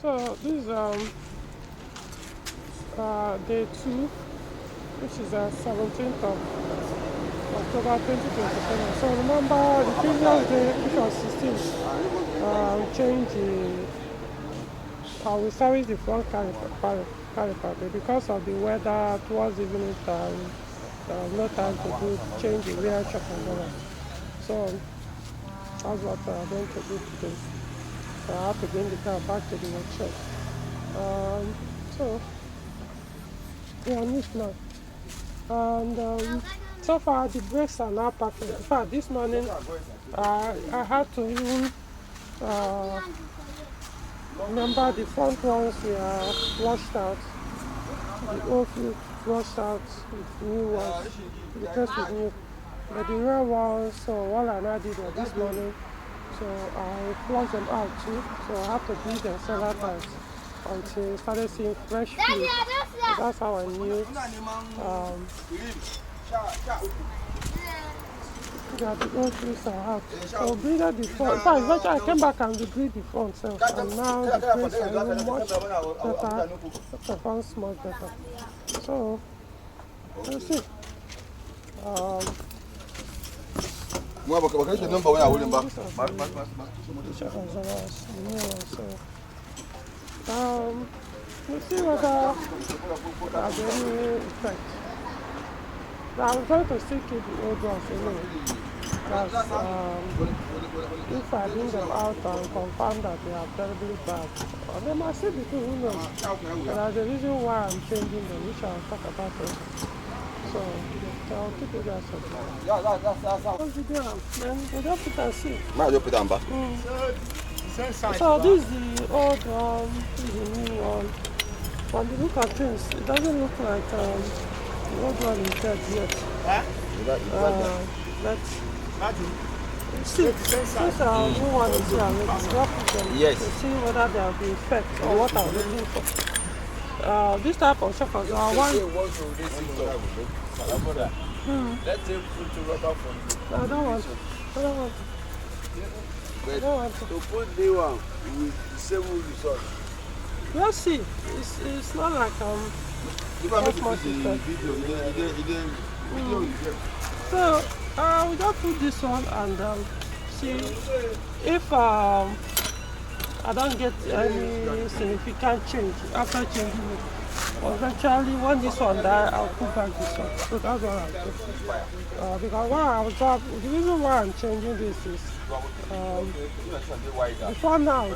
So this is day 2, which is 17th of October 2027. So remember the previous day, which was 16th, we changed we serviced the front caliper. Because of the weather towards the evening time, there was no time to change the rear shock absorber. So that's what I'm going to do today. So I have to bring the car back to the workshop. So we are on it now. And so far the brakes are now perfect. In fact, this morning I had to even remember the front ones were washed out, the old fluid washed out with new ones, the rest is new. But the rear ones, so all I now did was this morning, so I flushed them out too, so I have to beat them several times until I started seeing fresh fluid. So that's how I knew that the old fluids are out. So breathed the front. In fact, eventually I came back and rebreathed the front self, and now the brakes are even much better, the performance much better. So let's see. Moi, parce que je n'aime pas aller en bas. We'll see whether it has any effect. Now I'm going to still keep the old ones anyway. Because if I bring them out and confirm that they are terribly bad, or they might still be good, who knows. But there's a reason why I'm changing them, which I'll talk about it. So I'll keep you guys updated. Then we just put and see. So this is the old one, this is the new one. From the look at things, it doesn't look like the old one is dead yet. Let's see. Since our new one is here, let's put them to see whether there will be effect or what I'm looking for. This type of shockers are one. Let's say put the rubber from you. I don't want To put the one with the same result. Let's see. It's not like So we just put this one and see if I don't get any significant change after changing it. Eventually, when this one dies, I'll put back this one. So that's what I'll do. Because the reason why I'm changing this is before now,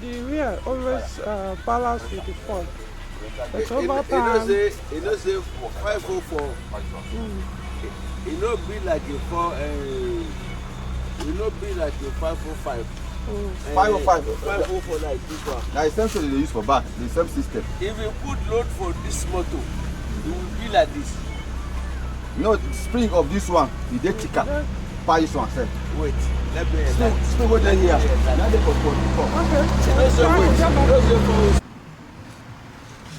the rear always balance with the front. But over time, it knows 504. It not be like a 4. It not be like a 545. 505. 504 like this one. Now the same thing they use for back, the same system. If you put load for this motor, it will be like this. No, the spring of this one, the day thicker. Buy this one, sir. Wait, let me. Still go there here. Now they for 44. okay.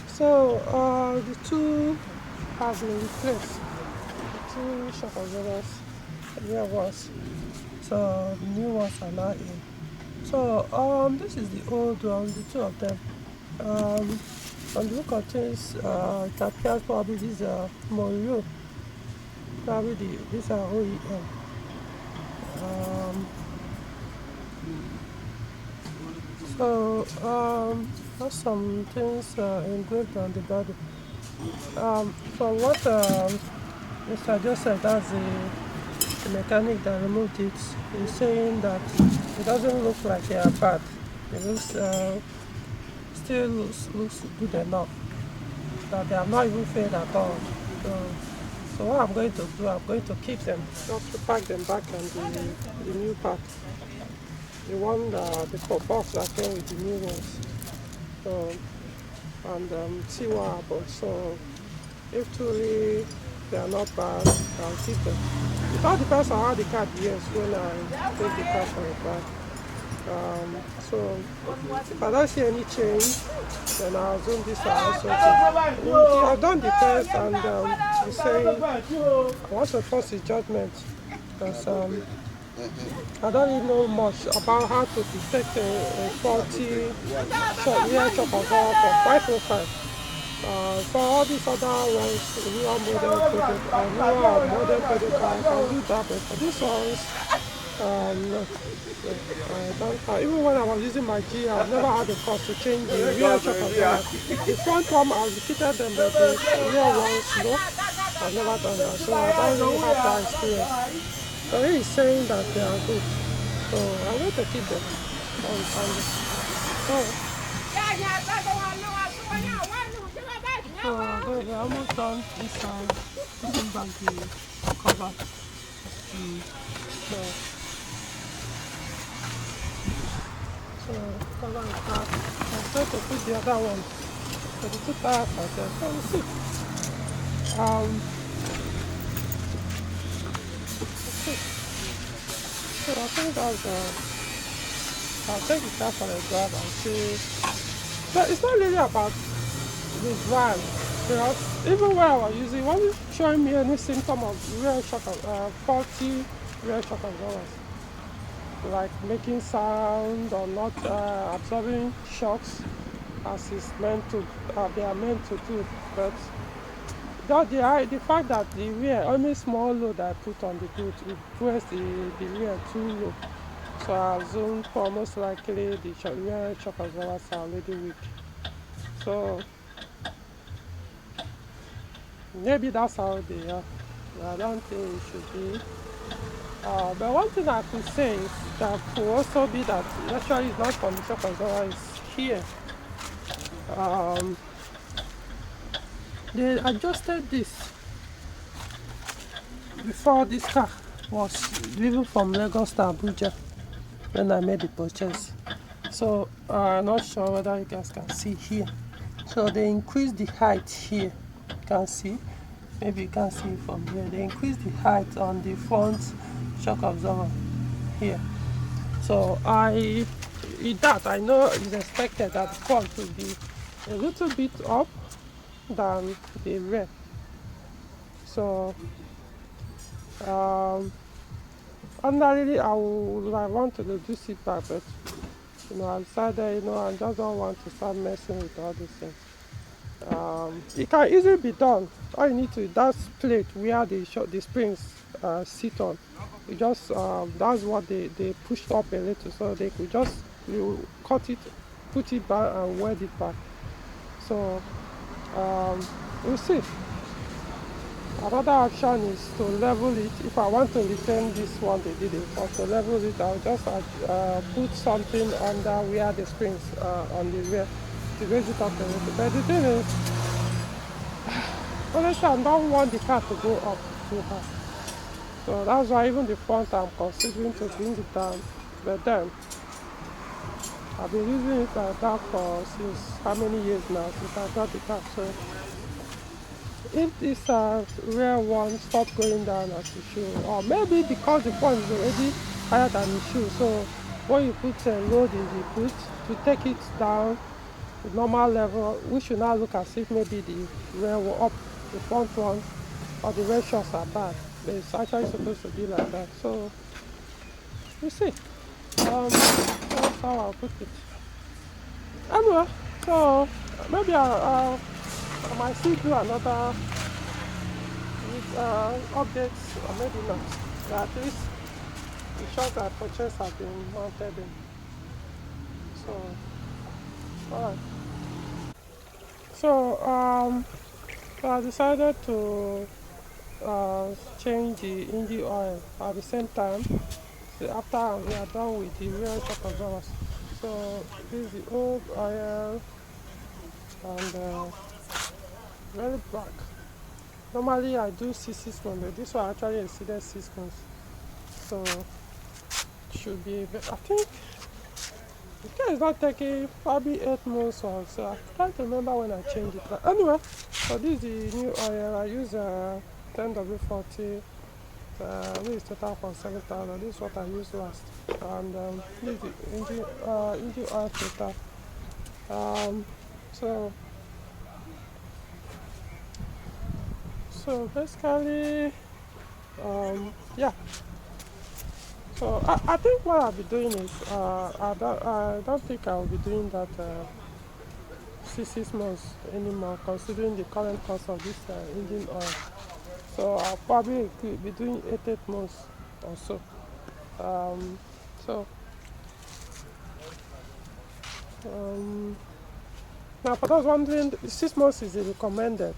So the two have been replaced. The two shock absorbers, the rear ones. So the new ones are now in. So this is the old one, the two of them. On the look of things, it appears probably these are Morio. Probably these are OEM. There's some things engraved on the body. From what Mr. Just said, that's the mechanic that removed it. He's saying that it doesn't look like they are bad. It looks still looks good enough. That they are not even failed at all. So what I'm going to do, I'm going to keep them, just to pack them back on the new part. The one the box that came with the new ones. So and see what happens. So if truly they are not bad, I'll keep them. It all depends on how the car behaves when I take the car for a ride. So if I don't see any change, then I'll zoom this out. I've done the test and he's saying I want to force his judgment because I don't really know much about how to detect a faulty rear shock absorber for 505. For all these other ones, newer model product or newer model product, I can do that, but for these ones, no. I don't, even when I was using my G, I've never had a cost to change the rear shock absorber. The front one, I've fitted them, but the rear ones, no, I've never done that, so I don't really have that experience. So he is saying that they are good, so I'm going to keep them on Sunday. So we're almost done this putting back the cover. So cover is back. I'm trying to put the other one. So the two tires are there. So we'll see. So I think I'll take the car for a drive and see. But it's not really about the drive, because even when I was using, it wasn't showing me any symptom of rear shock, faulty rear shock absorbers, like making sound or not absorbing shocks as it's meant to. They are meant to do, but the fact that the rear, only small load I put on the boot, it pressed the rear too low. So I assume most likely the rear shock absorbers are already weak. So maybe that's how they are. I don't think it should be. But one thing I could say is that could also be that actually it's not from the shock absorber, it's here. They adjusted this before this car was driven from Lagos to Abuja when I made the purchase. So I'm not sure whether you guys can see here. So they increased the height here. You can see. Maybe you can see it from here. They increased the height on the front shock absorber here. So I know it's expected that the front will be a little bit up than the rear. So ordinarily I want to reduce it back, but I decided I just don't want to start messing with all these things. It can easily be done. All you need to, that plate where the springs sit on, you just that's what they pushed up a little, so they could just cut it, put it back and weld it back. So we'll see. Another option is to level it. If I want to retain this one they did it, or to level it, I'll just put something under where the springs on the rear to raise it up a little. But the thing is, honestly, I don't want the car to go up too high. So that's why even the front I'm considering to bring it down. But then, I've been using it like that for since how many years now, since I got the car. So if this rear one stops going down as it should, or maybe because the front is already higher than it should, so when you put a load in the boot to take it down to normal level, we should now look as if maybe the rear will up, the front one, or the rear shocks are bad. But it's actually supposed to be like that. So we'll see. That's how I'll put it. Anyway, so maybe I might still do another updates, or maybe not. But at least the shots I purchased have been mounted in. So, alright. So, I decided to change the engine oil at the same time. So after we are done with the rear shock absorbers. So this is the old oil and very black. Normally I do 6 months, but this one actually exceeded 6 months. So it should be, I think the car is not taking probably 8 months or so. I can't remember when I changed it. But anyway, so this is the new oil. I use 10W40. This is total for 7,000. This is what I used last. And this is the engine oil filter. So basically, yeah. So I think what I'll be doing is I don't think I'll be doing that 6 months anymore, considering the current cost of this engine oil. So I'll probably be doing 8 months or so. Um, so um, now for those wondering, 6 months is the recommended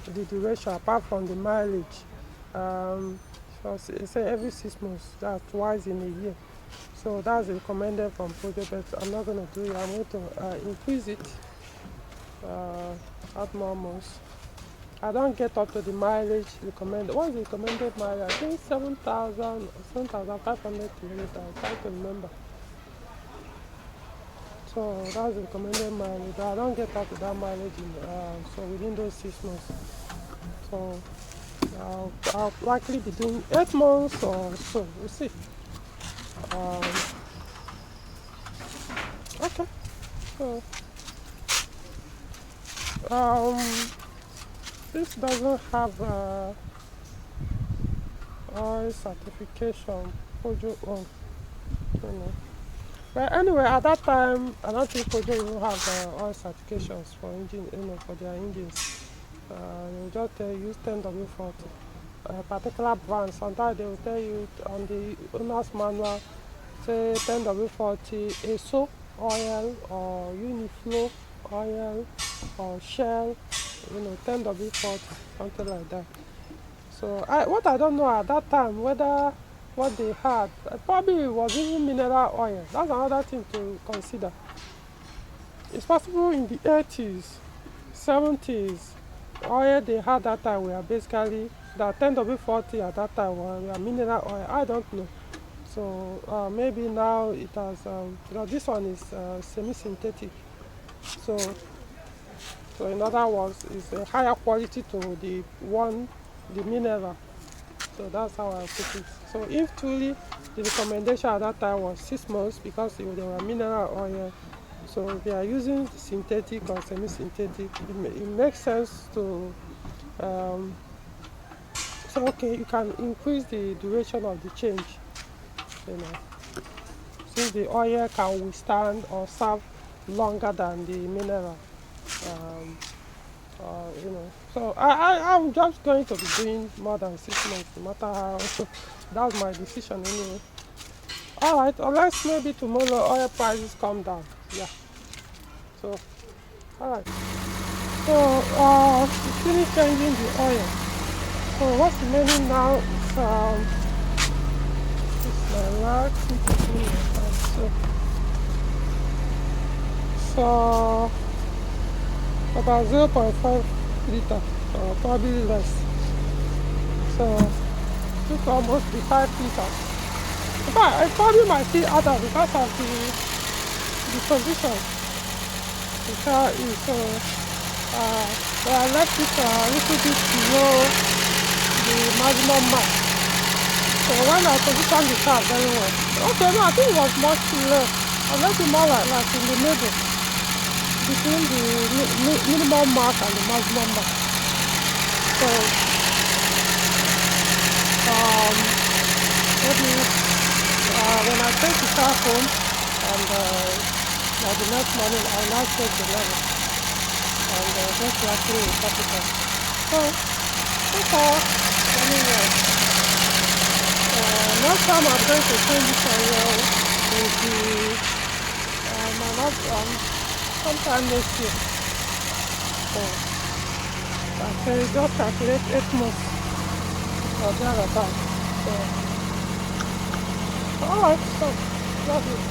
the duration apart from the mileage. So say every 6 months, that's twice in a year. So that's recommended from Peugeot, but I'm not going to do it. I'm going to increase it, add more months. I don't get up to the mileage recommended. What's the recommended mileage? I think 7,500 kilometers. I try to remember. So that's the recommended mileage. I don't get up to that mileage so within those 6 months. So I'll likely be doing 8 months or so. We'll see. Okay. So this doesn't have oil certification. Peugeot own. You know. But anyway, at that time, I don't think Peugeot even have oil certifications for engine, for their engines. They will just use 10W40. Particular brand. Sometimes they will tell you on the owner's manual, say 10W40 ESO oil or Uniflow oil or Shell, 10W40, something like that. So what I don't know at that time, whether what they had, probably was even mineral oil. That's another thing to consider. It's possible in the 80s, 70s, oil they had that time were basically, the 10W40 at that time were mineral oil. I don't know. So maybe now it has, this one is semi-synthetic. So in other words, it's a higher quality to the mineral. So that's how I put it. So if truly the recommendation at that time was 6 months because they were mineral oil, so if they are using synthetic or semi-synthetic, it makes sense to say, okay, you can increase the duration of the change, since the oil can withstand or serve longer than the mineral. So I'm just going to be doing more than 6 months, no matter how. That's my decision anyway. All right, unless maybe tomorrow oil prices come down. Yeah. So, all right. So, we finish changing the oil. So what's remaining now is my last so about 0.5 liter or probably less. So this almost be 5 liters. In fact, I probably might still add up because of the position the car is. So but I left it a little bit below the maximum mark. So when I positioned the car very well. Okay, no, I think it was much low. I left it more like in the middle, between the minimum mark and the maximum mark. So maybe when I take the car home and the next morning I'll now check the level and just likely will top it up. So far running well. Next time I'm going to change this oil will be sometime next year. So I can just calculate 8 months or thereabouts. So alright, so that's it.